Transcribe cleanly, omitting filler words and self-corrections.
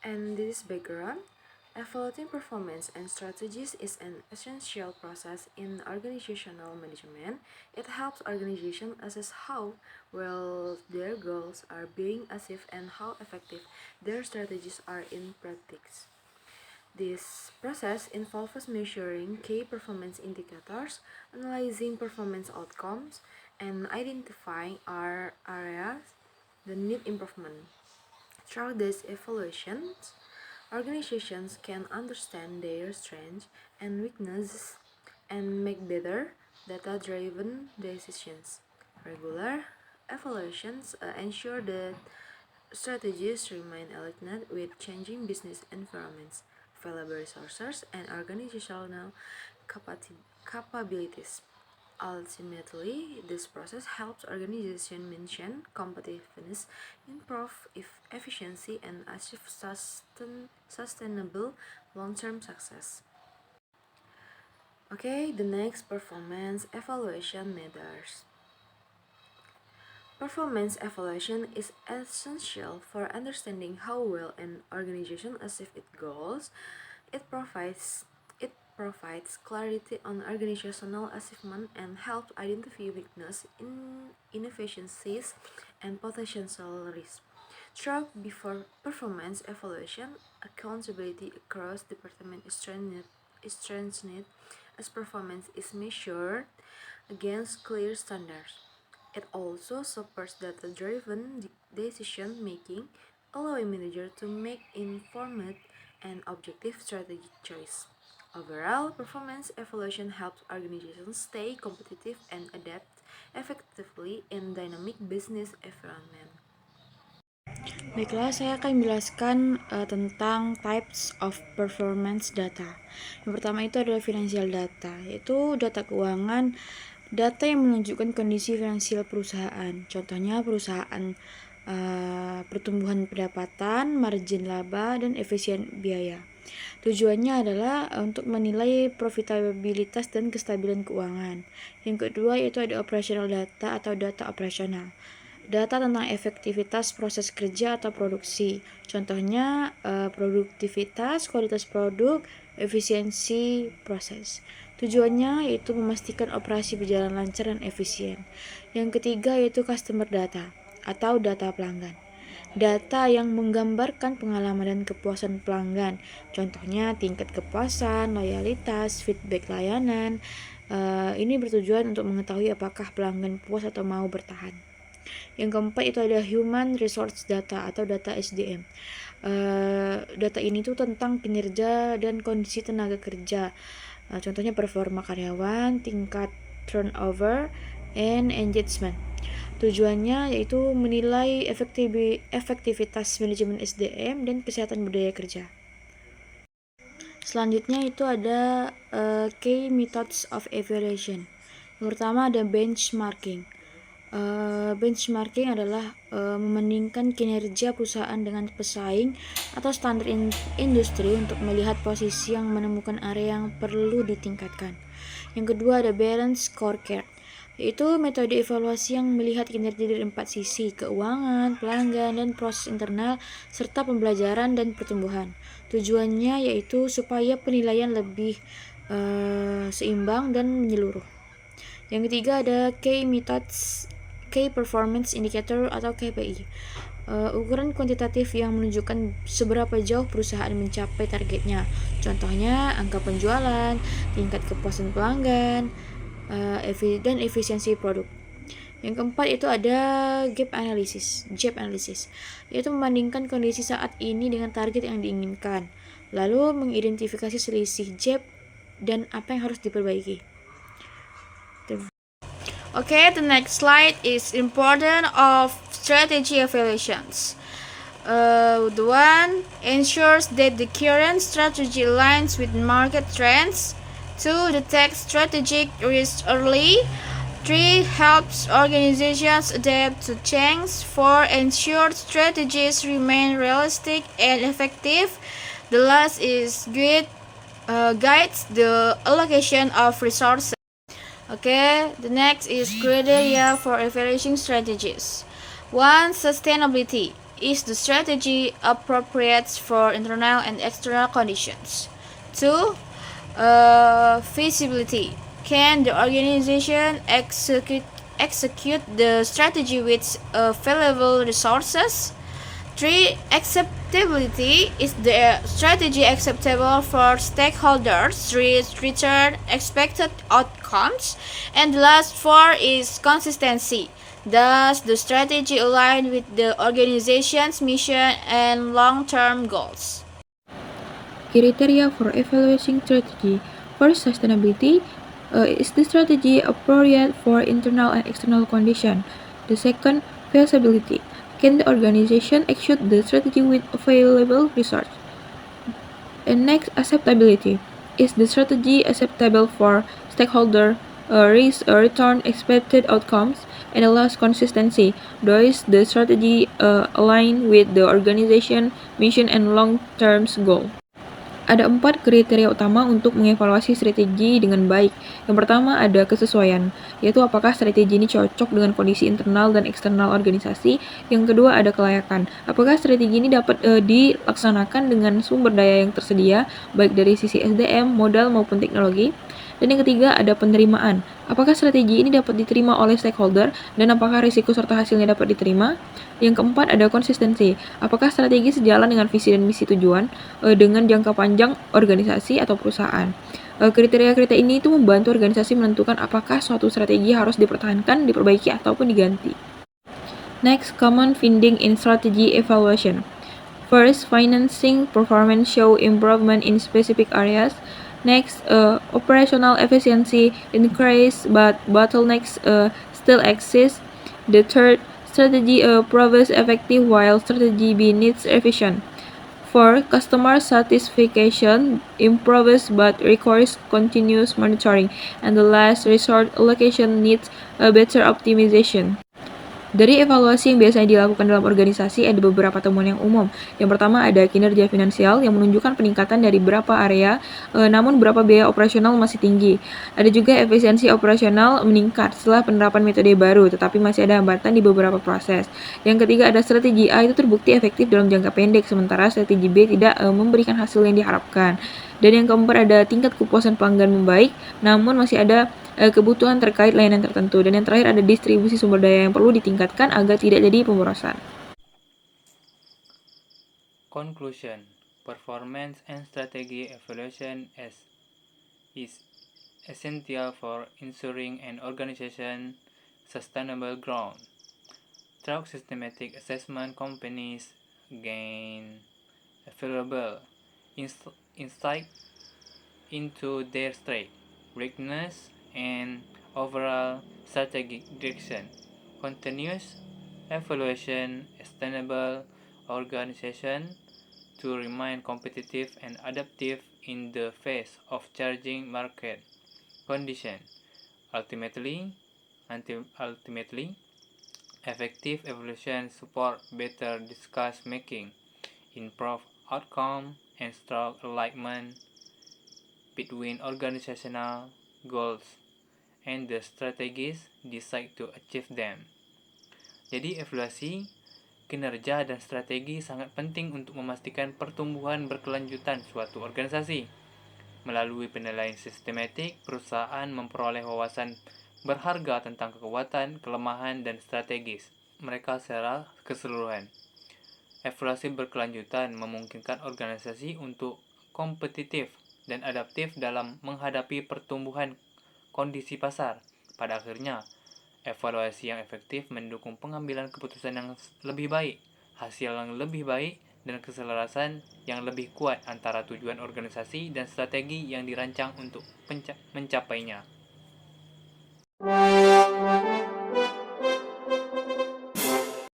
And this background, evaluating performance and strategies is an essential process in organizational management. It helps organizations assess how well their goals are being achieved and how effective their strategies are in practice. This process involves measuring key performance indicators, analyzing performance outcomes, and identifying areas that need improvement. Through these evaluations, organizations can understand their strengths and weaknesses and make better data-driven decisions. Regular evaluations ensure that strategies remain aligned with changing business environments, available resources, and organizational capabilities. Ultimately, this process helps organizations maintain competitiveness, improve efficiency, and achieve sustainable long-term success. Okay, the next performance evaluation matters. Performance evaluation is essential for understanding how well an organization achieves its goals. It provides it provides clarity on organizational achievement and helps identify weakness, inefficiencies, and potential risks. Through before performance evaluation, accountability across departments is strengthened as performance is measured against clear standards. It also supports data-driven decision making, allowing managers to make informed and objective strategic choice. Overall, performance evaluation helps organizations stay competitive and adapt effectively in dynamic business environment. Baiklah, saya akan menjelaskan tentang types of performance data. Yang pertama itu adalah financial data, yaitu data keuangan, data yang menunjukkan kondisi finansial perusahaan. Contohnya perusahaan pertumbuhan pendapatan, margin laba, dan efisien biaya. Tujuannya adalah untuk menilai profitabilitas dan kestabilan keuangan. Yang kedua yaitu ada operational data atau data operasional. Data tentang efektivitas proses kerja atau produksi. Contohnya produktivitas, kualitas produk, efisiensi proses. Tujuannya yaitu memastikan operasi berjalan lancar dan efisien. Yang ketiga yaitu customer data atau data pelanggan. Data yang menggambarkan pengalaman dan kepuasan pelanggan. Contohnya tingkat kepuasan, loyalitas, feedback layanan. Ini bertujuan untuk mengetahui apakah pelanggan puas atau mau bertahan. Yang keempat itu ada human resource data atau data SDM. Data ini tuh tentang kinerja dan kondisi tenaga kerja. Contohnya performa karyawan, tingkat turnover, and engagement. Tujuannya yaitu menilai efektivitas manajemen SDM dan kesehatan budaya kerja. Selanjutnya itu ada key methods of evaluation. Yang pertama ada benchmarking. Benchmarking adalah membandingkan kinerja perusahaan dengan pesaing atau standar industri untuk melihat posisi yang menemukan area yang perlu ditingkatkan. Yang kedua ada balance scorecard, yaitu metode evaluasi yang melihat kinerja dari 4 sisi: keuangan, pelanggan, dan proses internal, serta pembelajaran dan pertumbuhan. Tujuannya yaitu supaya penilaian lebih seimbang dan menyeluruh. Yang ketiga ada key methods, key performance indicator atau KPI. Ukuran kuantitatif yang menunjukkan seberapa jauh perusahaan mencapai targetnya. Contohnya angka penjualan, tingkat kepuasan pelanggan, dan efisiensi produk. Yang keempat itu ada gap analysis, yaitu membandingkan kondisi saat ini dengan target yang diinginkan, lalu mengidentifikasi selisih gap dan apa yang harus diperbaiki. Okay, the next slide is important of strategy evaluations. The one ensures that the current strategy aligns with market trends. 2. Detect strategic risks early. 3. Helps organizations adapt to change. 4. Ensure strategies remain realistic and effective. The last is guides the allocation of resources. Okay, the next is criteria for evaluation strategies. 1. Sustainability. Is the strategy appropriate for internal and external conditions? 2. Feasibility. Can the organization execute the strategy with available resources? 3. Acceptability. Is the strategy acceptable for stakeholders? 3. Return expected outcomes. And the last 4 is consistency. Does the strategy align with the organization's mission and long-term goals? Criteria for evaluating strategy. First, sustainability. Is the strategy appropriate for internal and external conditions? The second, feasibility. Can the organization execute the strategy with available resources? And next, acceptability. Is the strategy acceptable for stakeholder, risk, return, expected outcomes? And the last, consistency. Does the strategy align with the organization, mission, and long-term goal? Ada 4 kriteria utama untuk mengevaluasi strategi dengan baik. Yang pertama ada kesesuaian, yaitu apakah strategi ini cocok dengan kondisi internal dan eksternal organisasi. Yang kedua ada kelayakan, apakah strategi ini dapat dilaksanakan dengan sumber daya yang tersedia, baik dari sisi SDM, modal maupun teknologi. Dan yang ketiga ada penerimaan, apakah strategi ini dapat diterima oleh stakeholder dan apakah risiko serta hasilnya dapat diterima. Yang keempat ada konsistensi, apakah strategi sejalan dengan visi dan misi tujuan dengan jangka panjang organisasi atau perusahaan. Kriteria-kriteria ini itu membantu organisasi menentukan apakah suatu strategi harus dipertahankan, diperbaiki, ataupun diganti. Next, common finding in strategy evaluation. First, financing performance show improvement in specific areas. Next, operational efficiency increase but bottlenecks still exist. The third, strategy proves effective while strategy B needs revision. 4. Customer satisfaction improves but requires continuous monitoring. And the last, resource allocation needs a better optimization. Dari evaluasi yang biasanya dilakukan dalam organisasi ada beberapa temuan yang umum. Yang pertama ada kinerja finansial yang menunjukkan peningkatan dari beberapa area, namun beberapa biaya operasional masih tinggi. Ada juga efisiensi operasional meningkat setelah penerapan metode baru, tetapi masih ada hambatan di beberapa proses. Yang ketiga ada strategi A itu terbukti efektif dalam jangka pendek, sementara strategi B tidak memberikan hasil yang diharapkan. Dan yang keempat ada tingkat kepuasan pelanggan membaik, namun masih ada kebutuhan terkait layanan tertentu. Dan yang terakhir ada distribusi sumber daya yang perlu ditingkatkan agar tidak jadi pemborosan. Conclusion. Performance and strategy evaluation is essential for ensuring an organization sustainable growth. Through systematic assessment, companies gain valuable insight into their strengths, weakness, and overall strategic direction. Continuous evaluation sustainable organization to remain competitive and adaptive in the face of changing market conditions. Ultimately, effective evaluation support better decision making, improve outcome, and strong alignment between organizational goals and the strategies designed to achieve them. Jadi evaluasi kinerja dan strategi sangat penting untuk memastikan pertumbuhan berkelanjutan suatu organisasi. Melalui penilaian sistematik, perusahaan memperoleh wawasan berharga tentang kekuatan, kelemahan, dan strategis mereka secara keseluruhan. Evaluasi berkelanjutan memungkinkan organisasi untuk kompetitif dan adaptif dalam menghadapi pertumbuhan kondisi pasar. Pada akhirnya, evaluasi yang efektif mendukung pengambilan keputusan yang lebih baik, hasil yang lebih baik, dan keselarasan yang lebih kuat antara tujuan organisasi dan strategi yang dirancang untuk mencapainya.